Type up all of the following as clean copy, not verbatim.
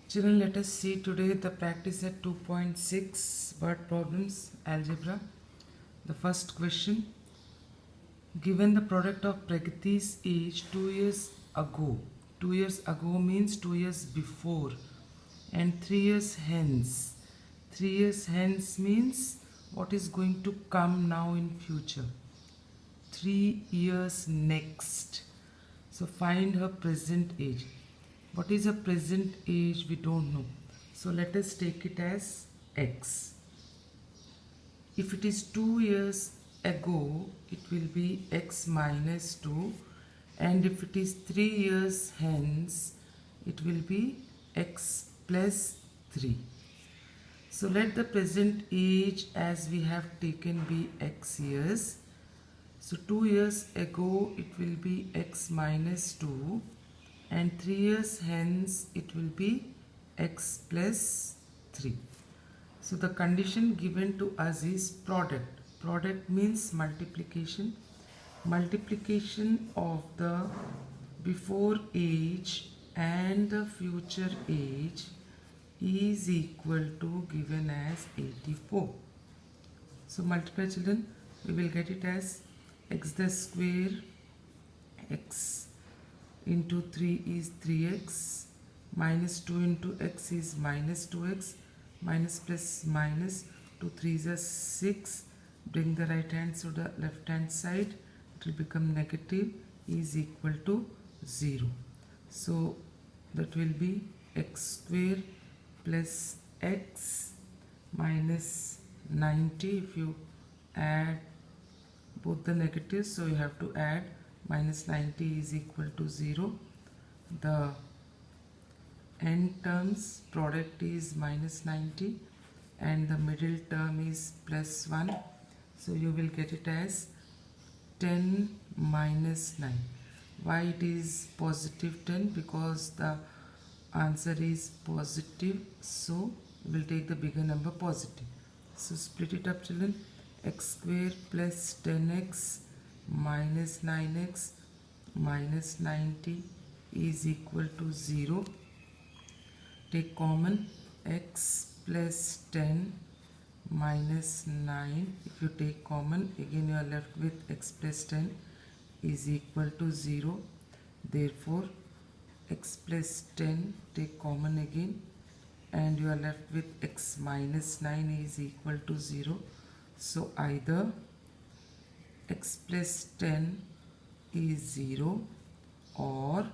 Children, let us see today the practice at 2.6 word problems, algebra. The first question, given the product of Pragati's age 2 years ago means 2 years before, and 3 years hence. 3 years hence means what is going to come now in future. 3 years next. So find her present age. What is her present age? We don't know. So let us take it as x. If it is 2 years ago, it will be x minus 2, and if it is 3 years hence, it will be x plus 3. So let the present age as we have taken be x years. So 2 years ago it will be x minus 2, and 3 years hence it will be x plus 3. So the condition given to us is product. Product means multiplication. Multiplication of the before age and the future age is equal to given as 84. So multiply, children. We will get it as x the square, x into 3 is 3x, minus 2 into x is minus 2x, minus plus minus 2 3s are 6. Bring the right hand to the left hand side, it will become negative, is equal to 0. So that will be x square plus x minus 90. If you add both the negatives, so you have to add minus 90 is equal to 0. The end terms product is minus 90 and the middle term is plus 1. So you will get it as 10 minus 9. Why it is positive 10? Because the answer is positive, so we will take the bigger number positive. So split it up, children. X square plus 10x minus 9x minus 90 is equal to 0. Take common, x plus 10 minus 9. If you take common, again you are left with x plus 10 is equal to 0. Therefore x plus 10, take common again, and you are left with x minus 9 is equal to 0. So either x plus 10 is 0 or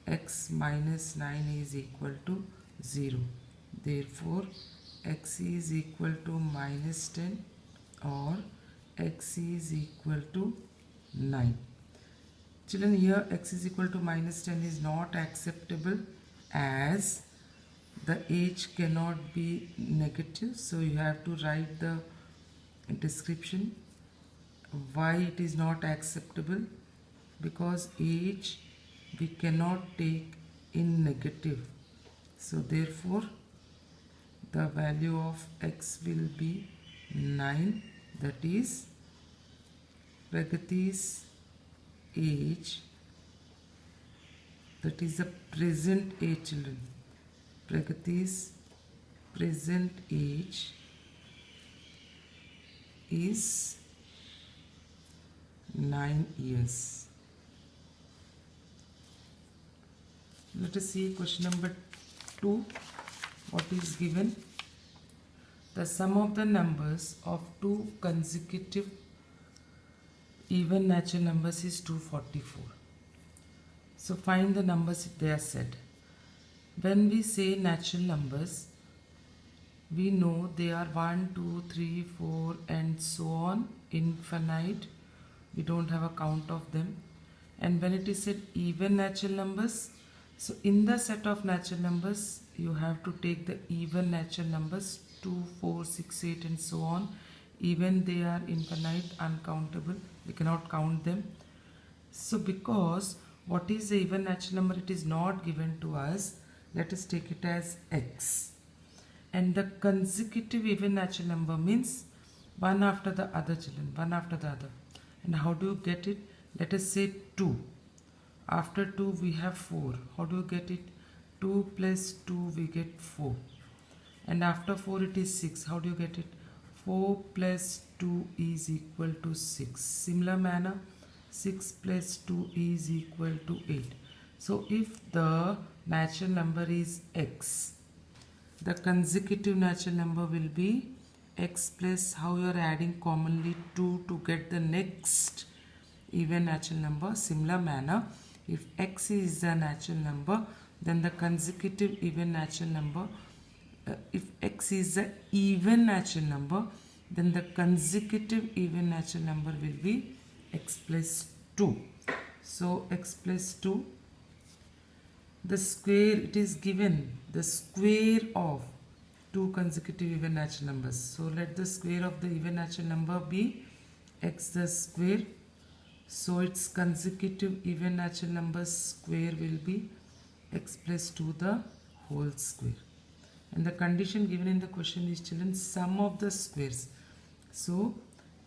x minus 9 is equal to 0. Therefore x is equal to minus 10 or x is equal to 9. Children, here x is equal to minus 10 is not acceptable as the age cannot be negative. So you have to write the description why it is not acceptable, because age we cannot take in negative. So therefore the value of x will be 9, that is Pragati's age, that is the present age, children. Pragati's present age is 9 years. Let us see question number 2. What is given? The sum of the numbers of two consecutive even natural numbers is 244. So find the numbers if they are said. When we say natural numbers, we know they are 1, 2, 3, 4 and so on, infinite. We don't have a count of them. And when it is said even natural numbers, so in the set of natural numbers you have to take the even natural numbers 2, 4, 6, 8 and so on. Even they are infinite, uncountable, we cannot count them. So because what is the even natural number, it is not given to us. Let us take it as x. And the consecutive even natural number means one after the other, children, one after the other. And how do you get it? Let us say 2. After 2 we have 4. How do you get it? 2 plus 2 we get 4, and after 4 it is 6. How do you get it? 4 plus 2 is equal to 6. Similar manner, 6 plus 2 is equal to 8. So if the natural number is x, the consecutive natural number will be x plus, how you are adding commonly 2 to get the next even natural number. Similar manner, if x is the natural number, then the consecutive even natural number, if x is the even natural number, then the consecutive even natural number will be x plus 2. So x plus 2, the square, it is given the square of two consecutive even natural numbers. So let the square of the even natural number be x the square. So its consecutive even natural number square will be x plus 2 the whole square. And the condition given in the question is, children, sum of the squares. So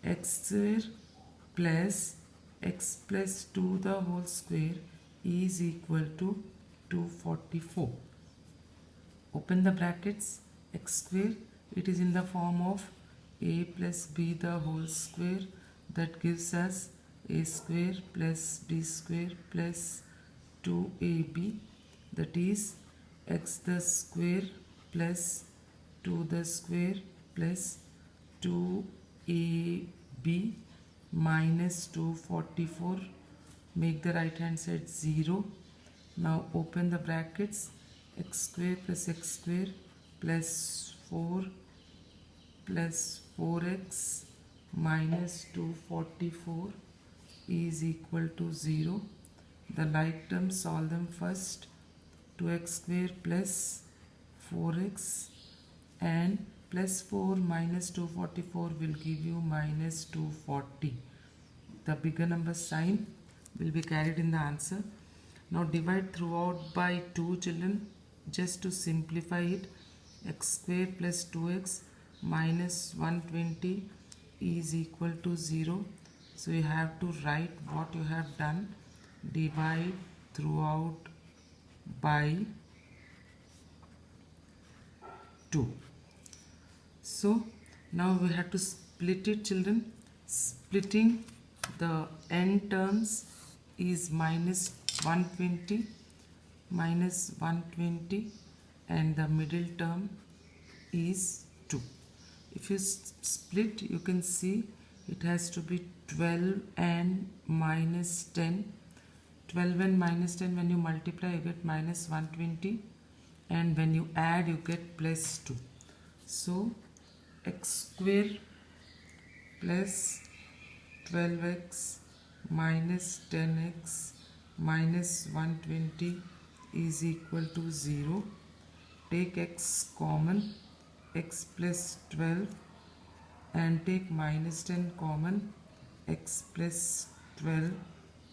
x square plus x plus 2 the whole square is equal to 244. Open the brackets. X square, it is in the form of a plus b the whole square, that gives us a square plus b square plus 2ab, that is x the square plus 2 the square plus 2ab minus 244. Make the right hand side 0. Now open the brackets. X square plus x square plus 4 plus 4x minus 244 is equal to 0. The like terms, solve them first. 2x square plus 4x and plus 4 minus 244 will give you minus 240. The bigger number sign will be carried in the answer. Now divide throughout by 2, children, just to simplify it. X square plus 2x minus 120 is equal to 0. So you have to write what you have done. Divide throughout by 2. So now we have to split it, children. Splitting the end terms is minus 120 and the middle term is 2. If you split, you can see it has to be 12 and minus 10. 12 and minus 10, when you multiply you get minus 120, and when you add you get plus 2. So x square plus 12x minus 10x minus 120 is equal to 0. Take x common, x plus 12, and take minus 10 common, x plus 12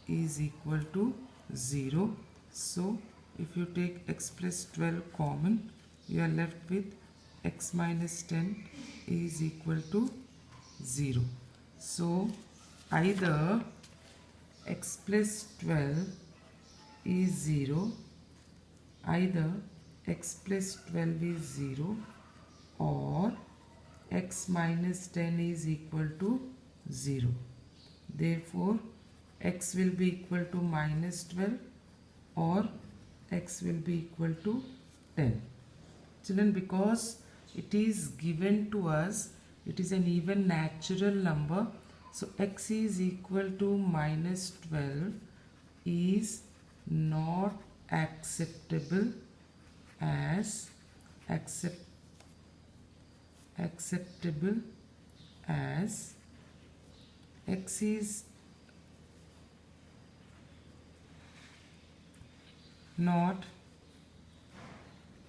is equal to 0. So if you take x plus 12 common, you are left with x minus 10 is equal to 0. So either x plus 12 is 0, either x plus 12 is 0, or x minus 10 is equal to 0. Therefore x will be equal to minus 12 or x will be equal to 10. Children, because it is given to us, it is an even natural number, so x is equal to minus 12 is not acceptable as acceptable as x is not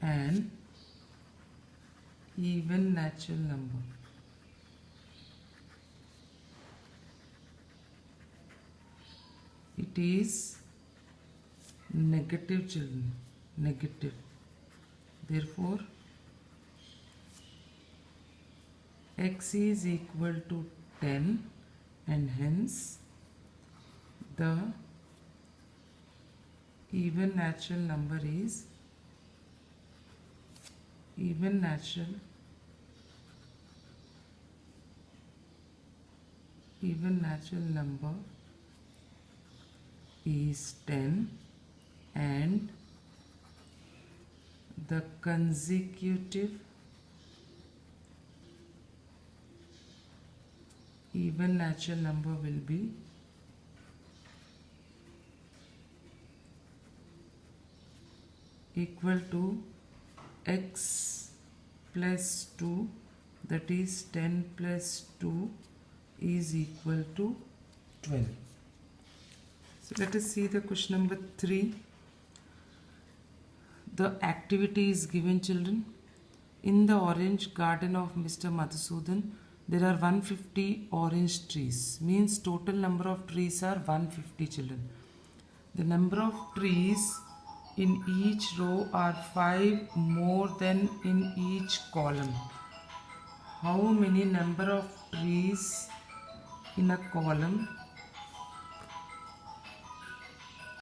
an even natural number. It is negative, children, negative. Therefore x is equal to 10 and hence the even natural number is even natural number is 10 and the consecutive even natural number will be equal to x plus 2, that is 10 plus 2 is equal to 12. So let us see the question number 3. The activity is given, children. In the orange garden of Mr. Madhusudan, there are 150 orange trees. Means total number of trees are 150, children. The number of trees in each row are 5 more than in each column. How many number of trees in a column